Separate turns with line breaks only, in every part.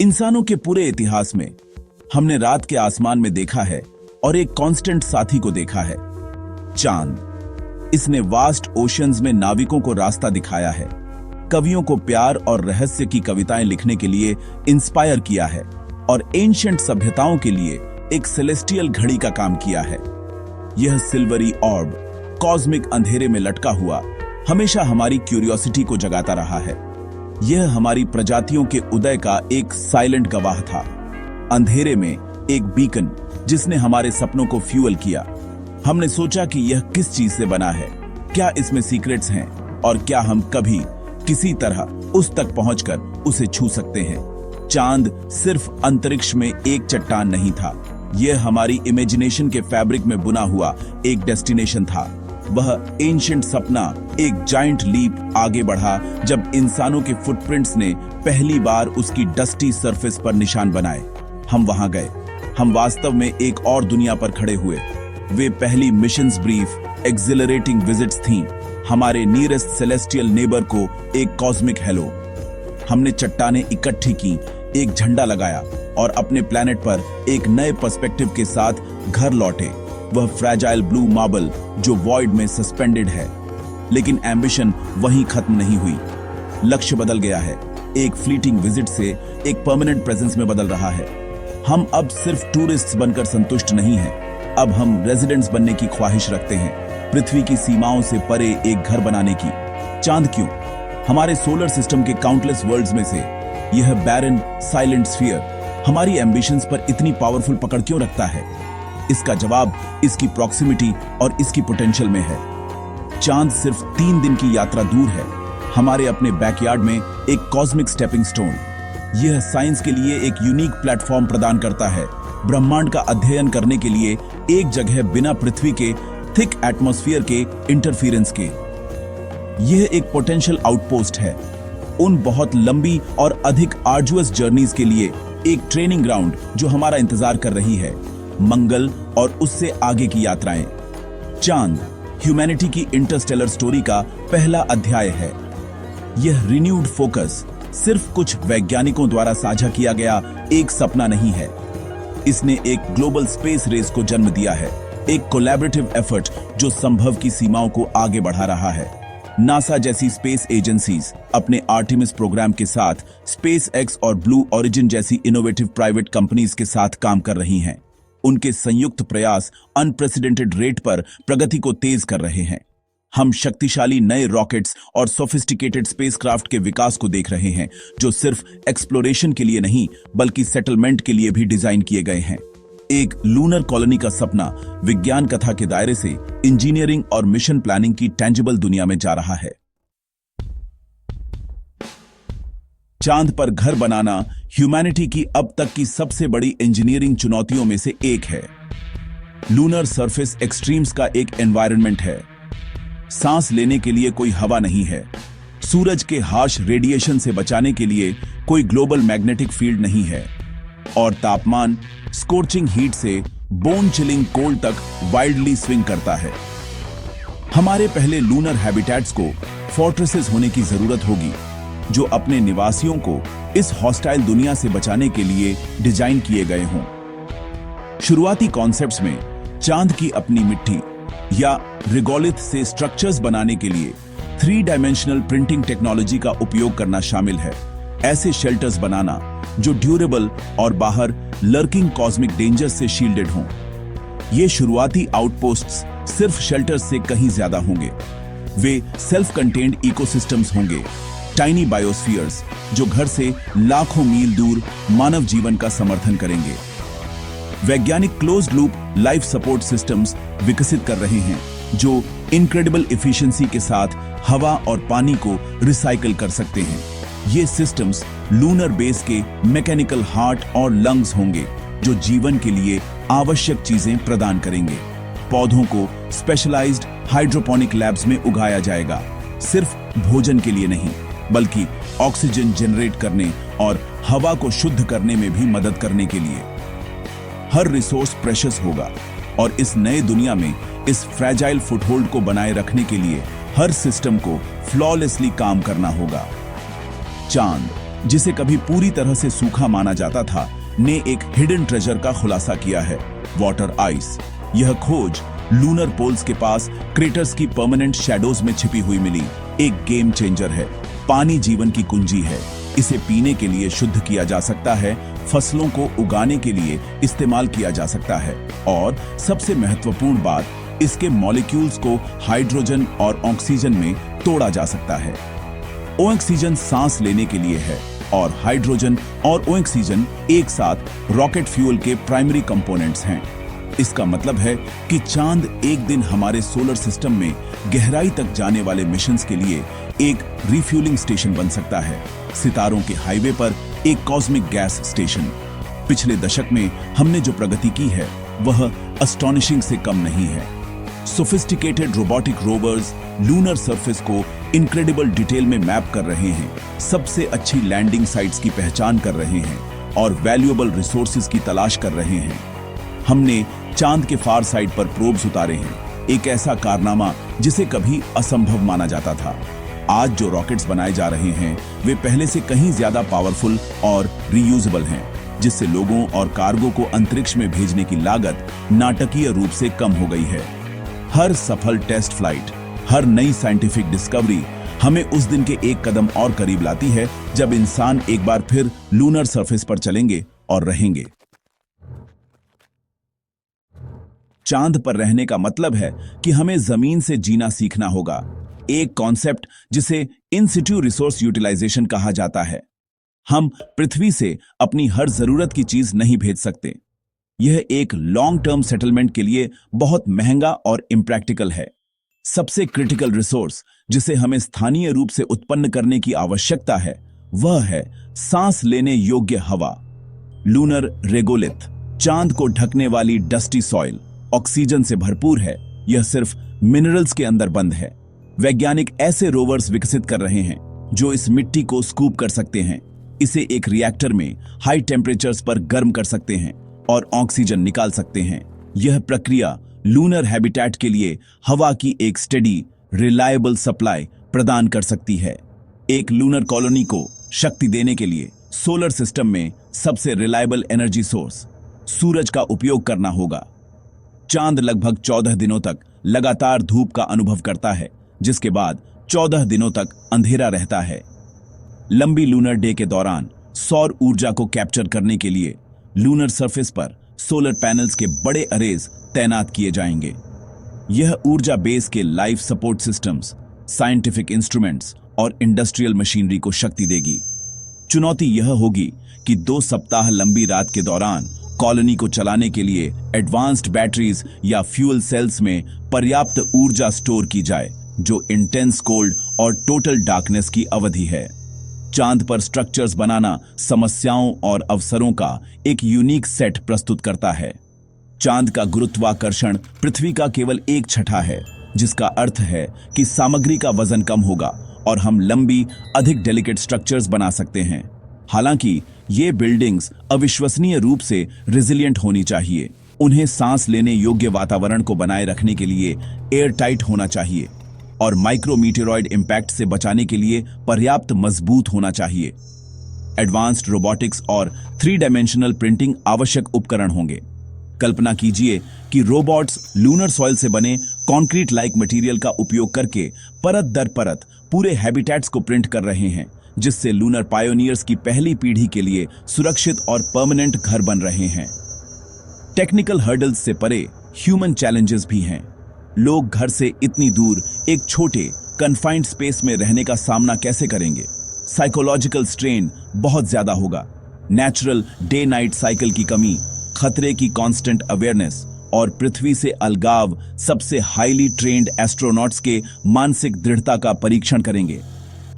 इंसानों के पूरे इतिहास में हमने रात के आसमान में देखा है और एक कांस्टेंट साथी को देखा है, चांद। इसने वास्ट ओशंस में नाविकों को रास्ता दिखाया है, कवियों को प्यार और रहस्य की कविताएं लिखने के लिए इंस्पायर किया है और एंशिएंट सभ्यताओं के लिए एक सेलेस्टियल घड़ी का काम किया है। यह सिल्वरी ऑर्ब कॉस्मिक अंधेरे में लटका हुआ हमेशा हमारी क्यूरियोसिटी को जगाता रहा है। यह हमारी प्रजातियों के उदय का एक साइलेंट गवाह था, अंधेरे में एक बीकन जिसने हमारे सपनों को फ्यूल किया। हमने सोचा कि यह किस चीज से बना है, क्या इसमें सीक्रेट्स हैं और क्या हम कभी किसी तरह उस तक पहुंचकर उसे छू सकते हैं। चांद सिर्फ अंतरिक्ष में एक चट्टान नहीं था, यह हमारी इमेजिनेशन के फैब्रिक में बुना हुआ एक डेस्टिनेशन था। वह एंशिएंट सपना एक जायंट लीप आगे बढ़ा जब इंसानों के फुटप्रिंट्स ने पहली बार उसकी डस्टी सरफेस पर निशान बनाए। हम वहां गए, हम वास्तव में एक और दुनिया पर खड़े हुए। वे पहली मिशंस ब्रीफ एक्सिलरेटिंग विजिट्स थीं, हमारे नियरेस्ट सेलेस्टियल नेबर को एक कॉस्मिक हेलो। हमने चट्टानें इकट्ठी की, एक झंडा लगाया और अपने प्लेनेट पर एक नए पर्सपेक्टिव के साथ घर लौटे। वह फ्रैजाइल ब्लू मार्बल जो वॉइड में सस्पेंडेड है, लेकिन एम्बिशन वहीं खत्म नहीं हुई। लक्ष्य बदल गया है, एक फ्लीटिंग विजिट से एक परमानेंट प्रेजेंस में बदल रहा है। हम अब सिर्फ टूरिस्ट्स बनकर संतुष्ट नहीं हैं, अब हम रेजिडेंट्स बनने की ख्वाहिश रखते हैं, पृथ्वी की सीमाओं से परे एक घर बनाने की। चांद क्यों? हमारे सोलर सिस्टम के काउंटलेस वर्ल्ड्स में से यह बैरन साइलेंट स्फीयर हमारी एम्बिशंस पर इतनी पावरफुल पकड़ क्यों रखता है? इसका जवाब इसकी प्रॉक्सिमिटी और इसकी पोटेंशियल में है। चांद सिर्फ 3 दिन की यात्रा दूर है, हमारे अपने बैकयार्ड में एक कॉस्मिक स्टेपिंग स्टोन। यह साइंस के लिए एक यूनिक प्लेटफॉर्म प्रदान करता है, ब्रह्मांड का अध्ययन करने के लिए एक जगह बिना पृथ्वी के थिक एटमॉस्फेयर के इंटरफेरेंस के। यह एक पोटेंशियल आउटपोस्ट है, उन बहुत लंबी और अधिक आर्जुअस जर्नीज के लिए एक ट्रेनिंग ग्राउंड जो हमारा इंतजार कर रही है, मंगल और उससे आगे की यात्राएं। चांद ह्यूमैनिटी की इंटरस्टेलर स्टोरी का पहला अध्याय है। यह रिन्यूड फोकस सिर्फ कुछ वैज्ञानिकों द्वारा साझा किया गया एक सपना नहीं है, इसने एक ग्लोबल स्पेस रेस को जन्म दिया है, एक कोलैबोरेटिव एफर्ट जो संभव की सीमाओं को आगे बढ़ा रहा है। नासा जैसी स्पेस एजेंसीज अपने आर्टेमिस प्रोग्राम के साथ, स्पेस एक्स और ब्लू ओरिजिन जैसी इनोवेटिव प्राइवेट कंपनीज के साथ काम कर रही हैं। उनके संयुक्त प्रयास अनप्रेसिडेंटेड रेट पर प्रगति को तेज कर रहे हैं। हम शक्तिशाली नए रॉकेट्स और सोफिस्टिकेटेड स्पेसक्राफ्ट के विकास को देख रहे हैं जो सिर्फ एक्सप्लोरेशन के लिए नहीं बल्कि सेटलमेंट के लिए भी डिजाइन किए गए हैं। एक लूनर कॉलोनी का सपना विज्ञान कथा के दायरे से इंजीनियरिंग और मिशन प्लानिंग की टेंजिबल दुनिया में जा रहा है। चांद पर घर बनाना ह्यूमैनिटी की अब तक की सबसे बड़ी इंजीनियरिंग चुनौतियों में से एक है। लूनर सरफेस एक्सट्रीम्स का एक एनवायरनमेंट है, सांस लेने के लिए कोई हवा नहीं है, सूरज के हार्श रेडिएशन से बचाने के लिए कोई ग्लोबल मैग्नेटिक फील्ड नहीं है, और तापमान स्कोर्चिंग हीट से बोन चिलिंग कोल्ड तक वाइल्डली स्विंग करता है। हमारे पहले लूनर हैबिटेट्स को फोर्ट्रेसेस होने की जरूरत होगी जो अपने निवासियों को इस हॉस्टाइल दुनिया से बचाने के लिए डिजाइन किए गए हों। शुरुआती कॉन्सेप्ट्स में चांद की अपनी मिट्टी या रिगोलिथ से स्ट्रक्चर्स बनाने के लिए 3 डायमेंशनल प्रिंटिंग टेक्नोलॉजी का उपयोग करना शामिल है। ऐसे शेल्टर्स बनाना जो ड्यूरेबल और बाहर लर्किंग कॉस्मिक डेंजर से शील्डेड हों। ये शुरुआती आउटपोस्ट्स सिर्फ शेल्टर्स से कहीं ज्यादा होंगे। वे सेल्फ कंटेन्ड इकोसिस्टम्स होंगे, टाइनी बायोस्फीयर्स जो घर से लाखों मील दूर मानव जीवन का समर्थन करेंगे। वैज्ञानिक closed loop life support systems विकसित कर रहे हैं जो इनक्रेडिबल एफिशिएंसी के साथ हवा और पानी को रिसाइकल कर सकते हैं। ये सिस्टम्स लूनर बेस के मैकेनिकल हार्ट और लंग्स होंगे जो जीवन के लिए आवश्यक चीजें प्रदान करेंगे। पौधों को स्पेशलाइज्ड हाइड्रोपोनिक लैब्स में उगाया जाएगा, सिर्फ भोजन के लिए नहीं बल्कि ऑक्सीजन जनरेट करने और हवा को शुद्ध करने में भी मदद करने के लिए। हर रिसोर्स प्रेशियस होगा और इस नए दुनिया में इस फ्रैजाइल फुटहोल्ड को बनाए रखने के लिए हर सिस्टम को फ्लॉलेसली काम करना होगा। चांद जिसे कभी पूरी तरह से सूखा माना जाता था, ने एक हिडन ट्रेजर का खुलासा किया है, वाटर आइस। यह खोज लूनर पोल्स के पास क्रेटर्स की परमानेंट शैडोज में छिपी हुई मिली एक गेम चेंजर है। पानी जीवन की कुंजी है। इसे पीने के लिए शुद्ध किया जा सकता है, फसलों को उगाने के लिए इस्तेमाल किया जा सकता है, और सबसे महत्वपूर्ण बात, इसके मॉलिक्यूल्स को हाइड्रोजन और ऑक्सीजन में तोड़ा जा सकता है। ऑक्सीजन सांस लेने के लिए है और हाइड्रोजन और ऑक्सीजन एक साथ रॉकेट फ्यूल के प्राइमरी कंपोनेंट्स हैं। इसका मतलब है कि चांद एक दिन हमारे सोलर सिस्टम में गहराई तक जाने वाले मिशंस के लिए एक रिफ्यूलिंग स्टेशन बन सकता है, सितारों के हाईवे पर एक कॉस्मिक गैस स्टेशन। पिछले दशक में हमने जो प्रगति की है वह अस्टॉनिशिंग से कम नहीं है। Sophisticated robotic rovers lunar surface को इनक्रेडिबल डिटेल में मैप कर रहे हैं, सबसे अच्छी लैंडिंग साइट्स की पहचान कर रहे हैं और वैल्यूएबल रिसोर्सेज की तलाश कर रहे हैं। हमने चांद के फार साइड पर प्रोब्स उतारे हैं, एक ऐसा कारनामा जिसे कभी असंभव माना जाता था। आज जो रॉकेट्स बनाए जा रहे हैं वे पहले से कहीं ज्यादा पावरफुल और रीयूजेबल हैं, जिससे लोगों और कार्गो को अंतरिक्ष में भेजने की लागत नाटकीय रूप से कम हो गई है। हर सफल टेस्ट फ्लाइट, हर नई साइंटिफिक डिस्कवरी हमें उस दिन के एक कदम और करीब लाती है जब इंसान एक बार फिर लूनर सरफेस पर चलेंगे और रहेंगे। चांद पर रहने का मतलब है कि हमें जमीन से जीना सीखना होगा, एक कॉन्सेप्ट जिसे इन सिटू रिसोर्स यूटिलाइजेशन कहा जाता है। हम पृथ्वी से अपनी हर जरूरत की चीज नहीं भेज सकते। यह एक लॉन्ग टर्म सेटलमेंट के लिए बहुत महंगा और इम्प्रैक्टिकल है। सबसे क्रिटिकल रिसोर्स जिसे हमें स्थानीय रूप से उत्पन्न करने की आवश्यकता है वह है सांस लेने योग्य हवा। लूनर रेगोलिथ, चांद को ढकने वाली डस्टी सॉइल, ऑक्सीजन से भरपूर है। यह सिर्फ मिनरल्स के अंदर बंद है। वैज्ञानिक ऐसे रोवर्स विकसित कर रहे हैं जो इस मिट्टी को स्कूप कर सकते हैं, इसे एक रिएक्टर में हाई टेम्परेचर्स पर गर्म कर सकते हैं और ऑक्सीजन निकाल सकते हैं। यह प्रक्रिया लूनर हैबिटेट के लिए हवा की एक स्टेडी, रिलायबल सप्लाई प्रदान कर सकती है। एक लूनर कॉलोनी को शक्ति देने के लिए सोलर सिस्टम में सबसे रिलायबल एनर्जी सोर्स सूरज का उपयोग करना होगा। चांद लगभग 14 दिनों तक लगातार धूप का अनुभव करता है, जिसके बाद 14 दिनों तक अंधेरा रहता है। लंबी लूनर डे के दौरान सौर ऊर्जा को कैप्चर करने के लिए लूनर सरफेस पर सोलर पैनल्स के बड़े अरेज तैनात किए जाएंगे। यह ऊर्जा बेस के life support systems, scientific instruments और इंडस्ट्रियल मशीनरी को शक्ति देगी। चुनौती यह होगी कि 2 सप्ताह लंबी रात के दौरान कॉलोनी को चलाने के लिए एडवांस्ड बैटरीज या फ्यूल सेल्स में पर्याप्त ऊर्जा स्टोर की जाए, जो इंटेंस कोल्ड और टोटल डार्कनेस की अवधि है। चांद पर स्ट्रक्चर्स बनाना समस्याओं और अवसरों का एक यूनिक सेट प्रस्तुत करता है। चांद का गुरुत्वाकर्षण पृथ्वी का केवल 1/6 है, जिसका अर्थ है कि सामग्री का वजन कम होगा और हम लंबी, अधिक डेलिकेट स्ट्रक्चर्स बना सकते हैं। हालांकि ये बिल्डिंग्स अविश्वसनीय रूप से रेजिलिएंट होनी चाहिए। उन्हें सांस लेने योग्य वातावरण को बनाए रखने के लिए एयर टाइट होना चाहिए और माइक्रोमीटेरॉइड इंपैक्ट से बचाने के लिए पर्याप्त मजबूत होना चाहिए। एडवांस्ड रोबोटिक्स और 3 डायमेंशनल प्रिंटिंग आवश्यक उपकरण होंगे। कल्पना कीजिए कि रोबोट्स लूनर सॉइल से बने कंक्रीट लाइक मटेरियल का उपयोग करके परत दर परत पूरे हैबिटेट्स को प्रिंट कर रहे हैं, जिससे लूनर पायोनियर्स की पहली पीढ़ी के लिए सुरक्षित और परमानेंट घर बन रहे हैं। टेक्निकल हर्डल्स से परे ह्यूमन चैलेंजेस भी हैं। लोग घर से इतनी दूर एक छोटे कन्फाइंड स्पेस में रहने का सामना कैसे करेंगे? साइकोलॉजिकल स्ट्रेन बहुत ज्यादा होगा। नेचुरल डे नाइट साइकिल की कमी, खतरे की कांस्टेंट अवेयरनेस और पृथ्वी से अलगाव सबसे हाईली ट्रेन्ड एस्ट्रोनॉट्स के मानसिक दृढ़ता का परीक्षण करेंगे।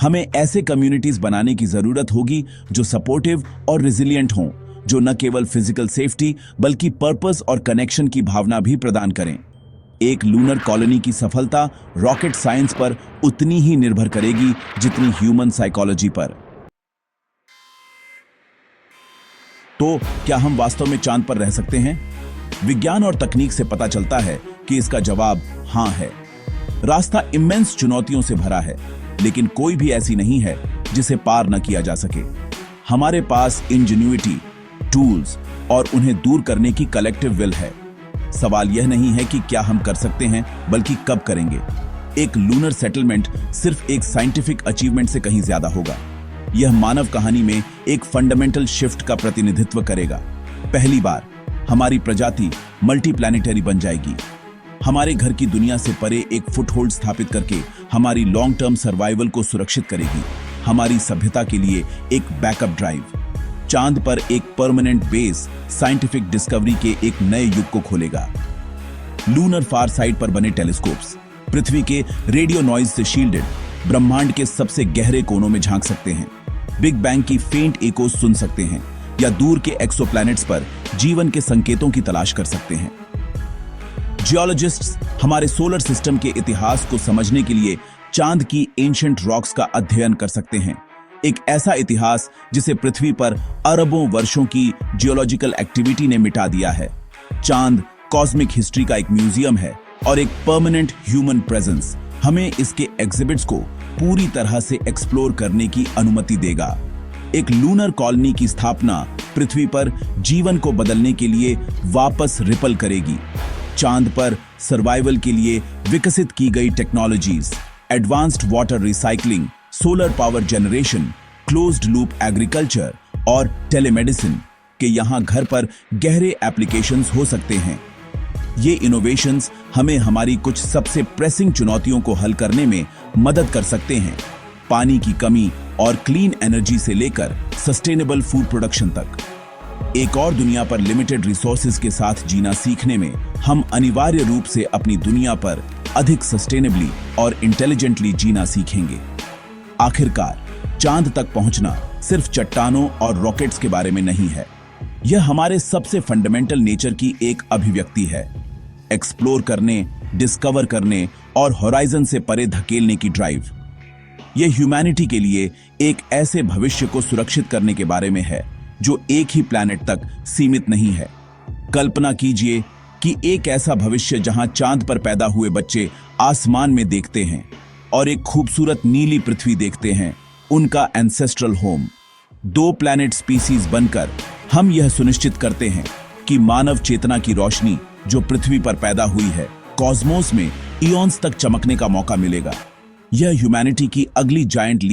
हमें ऐसे कम्युनिटीज बनाने की जरूरत होगी जो सपोर्टिव और रेजिलिएंट हों, जो न केवल फिजिकल सेफ्टी बल्कि पर्पस और कनेक्शन की भावना भी प्रदान करें। एक लूनर कॉलोनी की सफलता रॉकेट साइंस पर उतनी ही निर्भर करेगी जितनी ह्यूमन साइकोलॉजी पर। तो क्या हम वास्तव में चांद पर रह सकते हैं? विज्ञान और तकनीक से पता चलता है कि इसका जवाब हां है। रास्ता इमेंस चुनौतियों से भरा है, लेकिन कोई भी ऐसी नहीं है जिसे पार न किया जा सके। हमारे पास इंजेन्युइटी, टूल्स और उन्हें दूर करने की कलेक्टिव विल है। सवाल यह नहीं है कि क्या हम कर सकते हैं, बल्कि कब करेंगे। एक लूनर सेटलमेंट सिर्फ एक साइंटिफिक अचीवमेंट से कहीं ज्यादा होगा। यह मानव कहानी में एक फंडामेंटल शिफ्ट का प्रतिनिधित्व करेगा। पहली बार हमारी प्रजाति मल्टीप्लैनेटरी बन जाएगी। हमारे घर की दुनिया से परे एक फुटहोल्ड स्थापित करके हमारी लॉन्ग टर्म सर्वाइवल को सुरक्षित करेगी। हमारी सभ्यता के लिए एक बैकअप ड्राइव। चांद पर एक परमानेंट बेस साइंटिफिक डिस्कवरी के एक नए युग को खोलेगा। लूनर फार साइड पर बने टेलीस्कोप्स पृथ्वी के रेडियो नॉइज से शील्डेड ब्रह्मांड के सबसे गहरे कोनों में झांक सकते हैं, बिग बैंग की फेंट एकोस सुन सकते हैं या दूर के एक्सोप्लैनेट्स पर जीवन के संकेतों की तलाश कर सकते हैं। जियोलॉजिस्ट्स हमारे सोलर सिस्टम के इतिहास को समझने के लिए चांद की एंशिएंट रॉक्स का अध्ययन कर सकते हैं। एक ऐसा इतिहास जिसे पृथ्वी पर अरबों वर्षों की जियोलॉजिकल एक्टिविटी ने मिटा दिया है। चांद कॉस्मिक हिस्ट्री का एक म्यूजियम है और एक परमानेंट ह्यूमन प्रेजेंस हमें इसके एग्जिबिट्स को पूरी तरह से एक्सप्लोर करने की अनुमति देगा। एक लूनर कॉलोनी की स्थापना पृथ्वी पर जीवन को बदलने के लिए वापस रिपल करेगी। चांद पर सर्वाइवल के लिए विकसित की गई technologies, advanced water recycling, solar power generation, closed loop agriculture और टेलीमेडिसिन के यहाँ घर पर गहरे एप्लीकेशंस हो सकते हैं। ये इनोवेशंस हमें हमारी कुछ सबसे प्रेसिंग चुनौतियों को हल करने में मदद कर सकते हैं, पानी की कमी और क्लीन एनर्जी से लेकर सस्टेनेबल फूड प्रोडक्शन तक। एक और दुनिया पर लिमिटेड रिसोर्सेज के साथ जीना सीखने में हम अनिवार्य रूप से अपनी दुनिया पर अधिक सस्टेनेबली और इंटेलिजेंटली जीना सीखेंगे। आखिरकार चांद तक पहुंचना सिर्फ चट्टानों और रॉकेट्स के बारे में नहीं है, यह हमारे सबसे फंडामेंटल नेचर की एक अभिव्यक्ति है। एक्सप्लोर करने, डिस्कवर करने और होराइजन से परे धकेलने की ड्राइव। यह ह्यूमैनिटी के लिए एक ऐसे भविष्य को सुरक्षित करने के बारे में है जो एक ही प्लैनेट तक सीमित नहीं है। कल्पना कीजिए कि एक ऐसा भविष्य जहां चांद पर पैदा हुए बच्चे आसमान में देखते हैं और एक खूबसूरत नीली पृथ्वी देखते हैं, उनका एंसेस्ट्रल होम। दो प्लैनेट स्पीसीज बनकर हम यह सुनिश्चित करते हैं कि मानव चेतना की रोशनी जो पृथ्वी पर पैदा हुई है, कॉस्मोस में इयॉन्स तक चमकने का मौका मिलेगा। यह ह्यूमैनिटी की अगली जायंट